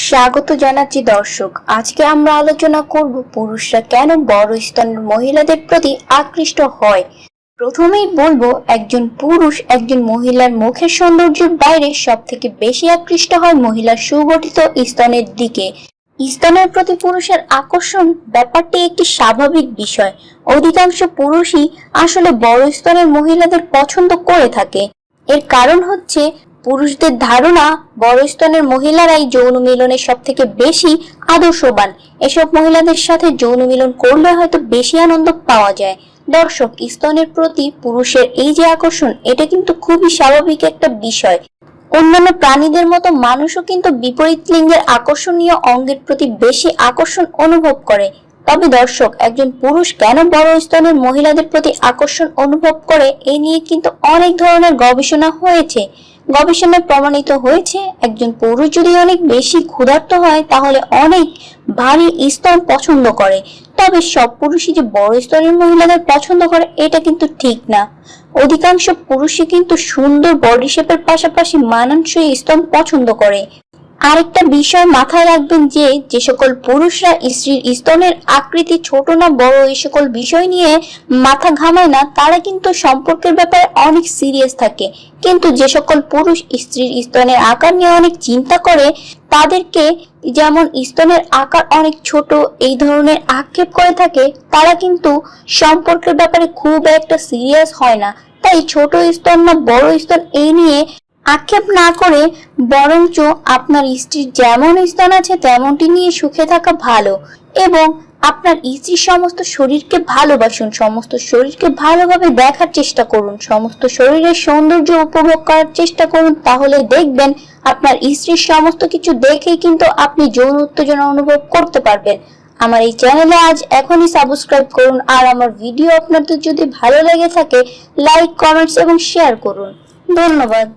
স্বাগত জানাচ্ছি দর্শক। আজকে আমরা আলোচনা করব পুরুষরা কেন বড় স্তনের মহিলাদের প্রতি আকৃষ্ট হয়। প্রথমেই বলবো, একজন পুরুষ একজন মহিলার মুখের সৌন্দর্যের বাইরে সব থেকে বেশি আকৃষ্ট হয় মহিলার সুগঠিত স্তনের দিকে। স্তনের প্রতি পুরুষের আকর্ষণ ব্যাপারটি একটি স্বাভাবিক বিষয়। অধিকাংশ পুরুষই আসলে বড় স্তনের মহিলাদের পছন্দ করে থাকে। এর কারণ হচ্ছে পুরুষদের ধারণা বড় স্তনের মহিলারাই যৌন মিলনের সব থেকে বেশি আদর্শবান। এসব মহিলাদের সাথে যৌন মিলন করলে হয়তো বেশি আনন্দ পাওয়া যায়। দর্শক, স্তনের প্রতি পুরুষের এই যে আকর্ষণ, এটা কিন্তু খুবই স্বাভাবিক একটা বিষয়। অন্যান্য প্রাণীদের মতো মানুষও কিন্তু বিপরীত লিঙ্গের আকর্ষণীয় অঙ্গের প্রতি বেশি আকর্ষণ অনুভব করে। তবে দর্শক, একজন পুরুষ কেন বড় স্তনের মহিলাদের প্রতি আকর্ষণ অনুভব করে, এ নিয়ে কিন্তু অনেক ধরনের গবেষণা হয়েছে। গবেষণায় প্রমাণিত হয়েছে, একজন পুরুষ যদি অনেক বেশি ক্ষুধার্ত হয় তাহলে অনেক ভারী স্তন পছন্দ করে। তবে সব পুরুষই যে বড় স্তনের মহিলাদের পছন্দ করে, এটা কিন্তু ঠিক না। অধিকাংশ পুরুষই কিন্তু সুন্দর বডি শেপের পাশাপাশি মানানসই স্তন পছন্দ করে। আরেকটা বিষয় মাথায় রাখবেন যে সকল পুরুষরা স্ত্রীর স্তনের আকৃতি ছোট না বড় এই সকল বিষয় নিয়ে মাথা ঘামায় না, তারা কিন্তু সম্পর্কের ব্যাপারে অনেক সিরিয়াস থাকে। কিন্তু যে সকল পুরুষ স্ত্রীর স্তনের আকার নিয়ে অনেক চিন্তা করে, তাদেরকে যেমন স্তনের আকার অনেক ছোট এই ধরনের আক্ষেপ করে থাকে, তারা কিন্তু সম্পর্কের ব্যাপারে খুব একটা সিরিয়াস হয় না। তাই ছোট স্তন না বড় স্তন এই নিয়ে আক্ষেপ না করে বরঞ্চ আপনার স্ত্রীর যেমন স্তন আছে তেমনটি নিয়ে সুখে থাকা ভালো। এবং আপনার স্ত্রীর সমস্ত শরীরকে ভালোবাসুন, সমস্ত শরীরকে ভালোভাবে দেখার চেষ্টা করুন, সমস্ত শরীরের সৌন্দর্য উপভোগ করার চেষ্টা করুন। তাহলে দেখবেন আপনার স্ত্রীর সমস্ত কিছু দেখেই কিন্তু আপনি যৌন উত্তেজনা অনুভব করতে পারবেন। আমার এই চ্যানেলে আজ এখনই সাবস্ক্রাইব করুন। আর আমার ভিডিও আপনাদের যদি ভালো লেগে থাকে, লাইক, কমেন্টস এবং শেয়ার করুন। ধন্যবাদ।